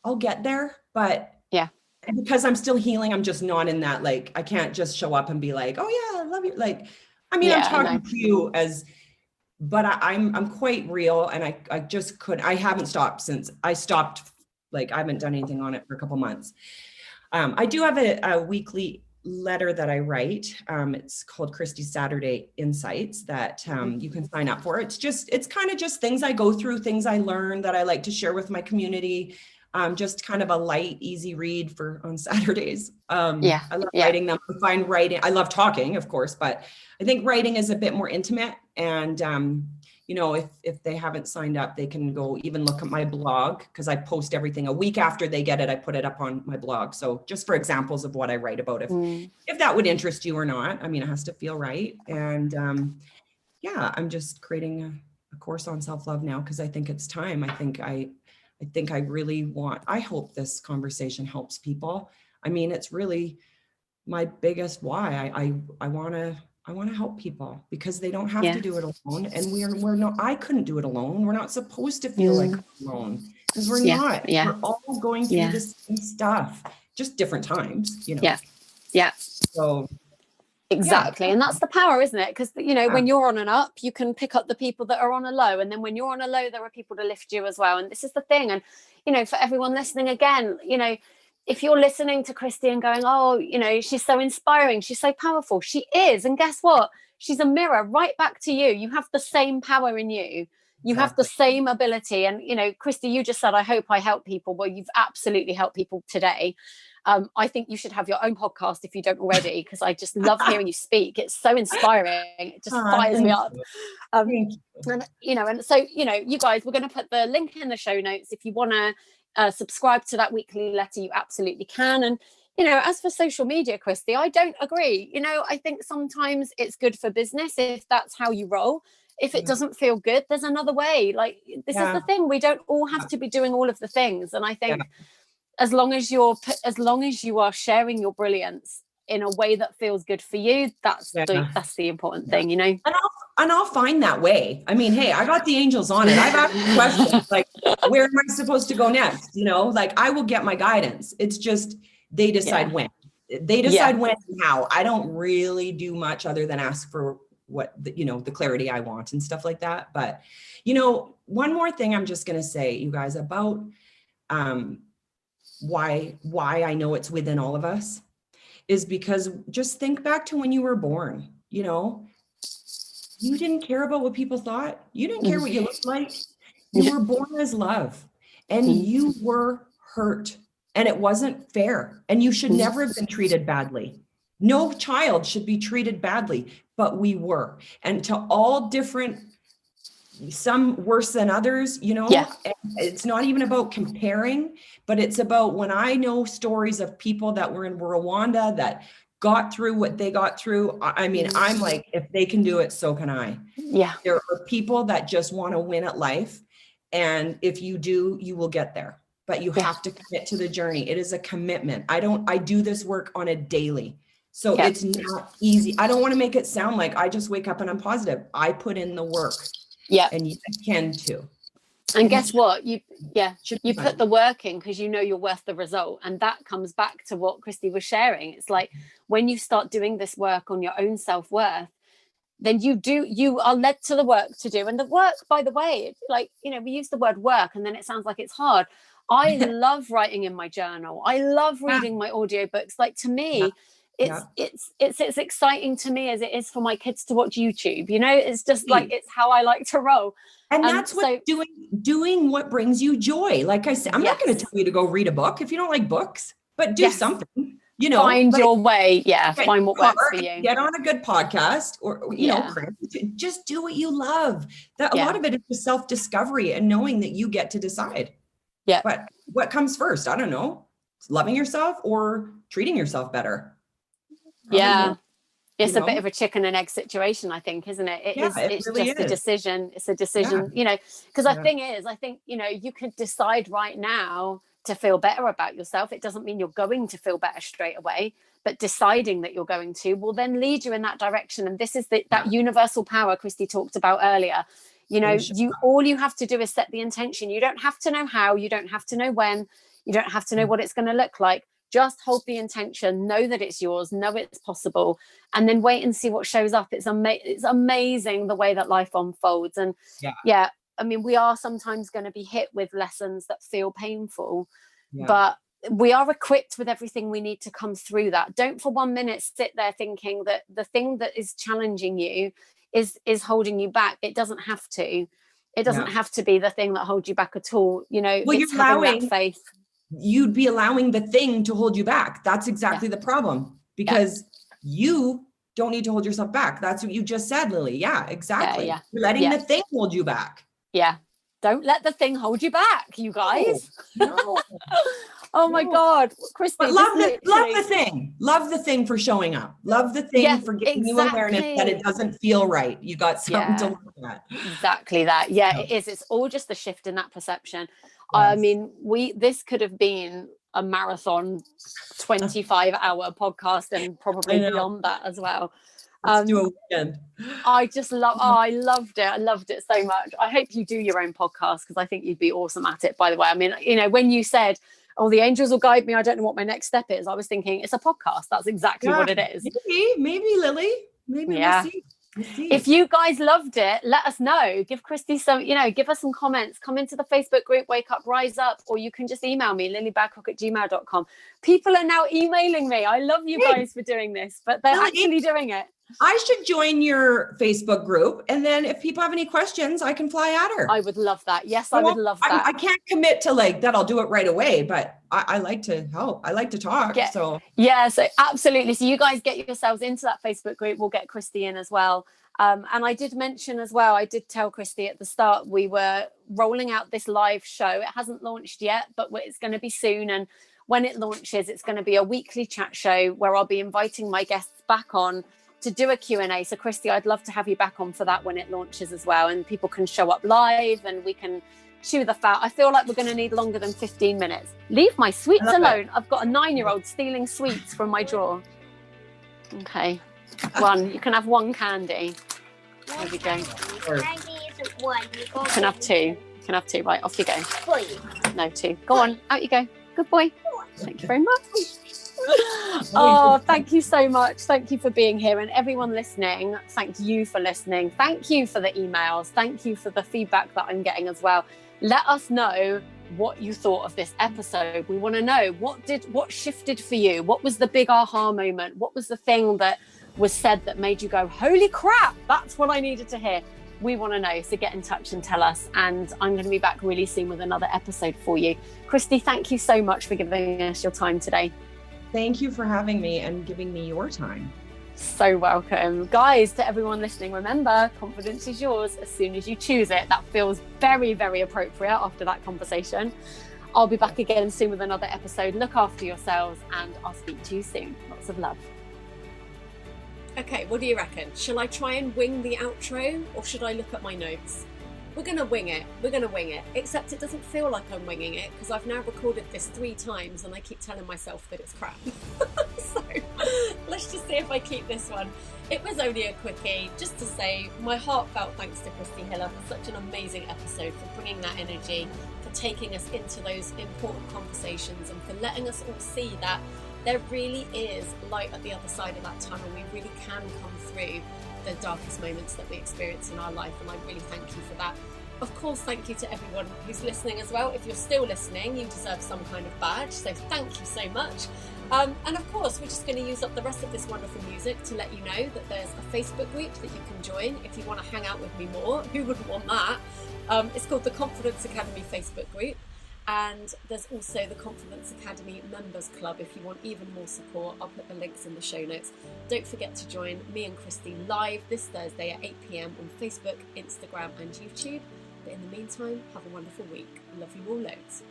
I'll get there, but because I'm still healing, I'm just not in that, like, I can't just show up and be like, oh yeah, I love you. Like, I mean, I'm talking to you but I'm quite real. And I just couldn't, I haven't stopped since I stopped. Like, I haven't done anything on it for a couple months. I do have a weekly letter that I write. It's called Kristi's Saturday Insights that you can sign up for. It's kind of just things I go through, things I learn that I like to share with my community. Just kind of a light, easy read on Saturdays. I love writing them. I find writing, I love talking, of course, but I think writing is a bit more intimate. And, you know, if they haven't signed up, they can go even look at my blog, because I post everything a week after they get it. I put it up on my blog. So just for examples of what I write about, if that would interest you or not. I mean, it has to feel right. And I'm just creating a course on self-love now, because I think it's time. I think I really I hope this conversation helps people. I mean, it's really my biggest why. I want to help people, because they don't have to do it alone. And we're not, I couldn't do it alone. We're not supposed to feel like alone, because we're not. We're all going through the same stuff, just different times, you know? So exactly. And that's the power, isn't it? Because, you know, when you're on an up, you can pick up the people that are on a low. And then when you're on a low, there are people to lift you as well. And this is the thing. And, you know, for everyone listening again, you know, if you're listening to Kristi and going, oh, you know, she's so inspiring, she's so powerful, she is. And guess what? She's a mirror right back to you. You have the same power in you. You have the same ability. And, you know, Kristi, you just said, I hope I help people. Well, you've absolutely helped people today. I think you should have your own podcast if you don't already, because I just love hearing you speak. It's so inspiring. It just fires me up. And, you know, and so, you know, you guys, we're going to put the link in the show notes. If you want to subscribe to that weekly letter, you absolutely can. And, you know, as for social media, Kristi, I don't agree. You know, I think sometimes it's good for business if that's how you roll. If it doesn't feel good, there's another way. Like, this is the thing. We don't all have to be doing all of the things. And I think as long as you are sharing your brilliance in a way that feels good for you, that's the important thing, you know. And I'll find that way. I mean, hey, I got the angels on it. I've asked questions like, where am I supposed to go next? You know, like, I will get my guidance. It's just they decide when. They decide when and how. I don't really do much other than ask for what you know, the clarity I want and stuff like that. But, you know, one more thing I'm just going to say, you guys, about why I know it's within all of us is because just think back to when you were born. You know, you didn't care about what people thought. You didn't care what you looked like. You were born as love, and you were hurt, and it wasn't fair, and you should never have been treated badly. No child should be treated badly, but we were. And to all different, some worse than others, you know, it's not even about comparing, but it's about when I know stories of people that were in Rwanda that got through what they got through. I mean, I'm like, if they can do it, so can I. Yeah. There are people that just want to win at life. And if you do, you will get there, but you have to commit to the journey. It is a commitment. I do this work on a daily. So it's not easy. I don't want to make it sound like I just wake up and I'm positive. I put in the work. Yeah. And you can too. And guess what? You put the work in because you know you're worth the result. And that comes back to what Kristi was sharing. It's like when you start doing this work on your own self-worth, then you are led to the work to do. And the work, by the way, like, you know, we use the word work and then it sounds like it's hard. I love writing in my journal. I love reading my audiobooks. Like, to me, it's as exciting to me as it is for my kids to watch YouTube. You know, it's just like, it's how I like to roll. And that's what doing what brings you joy. Like I said, I'm not going to tell you to go read a book if you don't like books, but do something, you know, find your way. Yeah. Find what works for you. Get on a good podcast or, you know, just do what you love. A lot of it is just self-discovery and knowing that you get to decide. Yeah. But what comes first? I don't know. Loving yourself or treating yourself better. It's a bit of a chicken and egg situation, I think, isn't it? It's really just a decision. It's a decision, you know, because the thing is, I think, you know, you could decide right now to feel better about yourself. It doesn't mean you're going to feel better straight away, but deciding that you're going to will then lead you in that direction. And this is that universal power Kristi talked about earlier. You know, all you have to do is set the intention. You don't have to know how, you don't have to know when, you don't have to know what it's going to look like. Just hold the intention, know that it's yours, know it's possible, and then wait and see what shows up. It's amazing the way that life unfolds. And I mean, we are sometimes going to be hit with lessons that feel painful, but we are equipped with everything we need to come through that. Don't for 1 minute sit there thinking that the thing that is challenging you is holding you back. It doesn't have to. It doesn't have to be the thing that holds you back at all. You know, it's having that faith. You'd be allowing the thing to hold you back. That's exactly the problem, because you don't need to hold yourself back. That's what you just said, Lily. Yeah, exactly. You're letting the thing hold you back. Yeah. Don't let the thing hold you back, you guys. No. Oh my God. Kristi, love the thing. Love the thing for showing up. Love the thing for giving you awareness that it doesn't feel right. You got something to look at. Exactly that. Yeah, it is. It's all just a shift in that perception. I mean, this could have been a marathon 25-hour podcast and probably beyond that as well. Let's do a weekend. I loved it. I loved it so much. I hope you do your own podcast, because I think you'd be awesome at it, by the way. I mean, you know, when you said, oh, the angels will guide me, I don't know what my next step is, I was thinking it's a podcast. That's exactly what it is. Maybe Lily. Maybe we'll see. If you guys loved it, let us know. Give Kristi some, you know, give us some comments. Come into the Facebook group, Wake Up, Rise Up, or you can just email me, lilybadcock@gmail.com. People are now emailing me. I love you guys for doing this, but they're actually doing it. I should join your Facebook group. And then if people have any questions, I can fly at her. I would love that. Yes, I would love that. I can't commit to like that I'll do it right away, but I like to help. I like to talk. So absolutely. So you guys get yourselves into that Facebook group. We'll get Kristi in as well. And I did mention as well, I did tell Kristi at the start, we were rolling out this live show. It hasn't launched yet, but it's going to be soon. And when it launches, it's going to be a weekly chat show where I'll be inviting my guests back on to do a Q&A. So Kristi, I'd love to have you back on for that when it launches as well. And people can show up live and we can chew the fat. I feel like we're going to need longer than 15 minutes. Leave my sweets alone. I've got a 9-year-old stealing sweets from my drawer. Okay. You can have one candy. There we go. Candy isn't one. You can have two. You can have two. Right, off you go. No, 2. Go on, out you go. Good boy. Thank you very much. Oh, thank you so much. Thank you for being here. And everyone listening, thank you for listening. Thank you for the emails. Thank you for the feedback that I'm getting as well. Let us know what you thought of this episode. We want to know what shifted for you. What was the big aha moment? What was the thing that was said that made you go, holy crap, that's what I needed to hear? We want to know. So get in touch and tell us. And I'm going to be back really soon with another episode for you. Kristi, thank you so much for giving us your time today. Thank you for having me and giving me your time. So welcome. Guys, to everyone listening, remember, confidence is yours as soon as you choose it. That feels very, very appropriate after that conversation. I'll be back again soon with another episode. Look after yourselves and I'll speak to you soon. Lots of love. Okay, what do you reckon? Shall I try and wing the outro or should I look at my notes? We're going to wing it. Except it doesn't feel like I'm winging it because I've now recorded this 3 times and I keep telling myself that it's crap. So let's just see if I keep this one. It was only a quickie, just to say my heartfelt thanks to Kristi Hiller for such an amazing episode, for bringing that energy, for taking us into those important conversations and for letting us all see that there really is light at the other side of that tunnel. We really can come through the darkest moments that we experience in our life, and I really thank you for that. Of course, thank you to everyone who's listening as well. If you're still listening, you deserve some kind of badge, so thank you so much. And of course, we're just going to use up the rest of this wonderful music to let you know that there's a Facebook group that you can join if you want to hang out with me more. Who wouldn't want that? It's called the Confidence Academy Facebook group. And there's also the Confidence Academy Members Club if you want even more support. I'll put the links in the show notes. Don't forget to join me and Kristi live this Thursday at 8 p.m. on Facebook, Instagram and YouTube. But in the meantime, have a wonderful week. Love you all loads.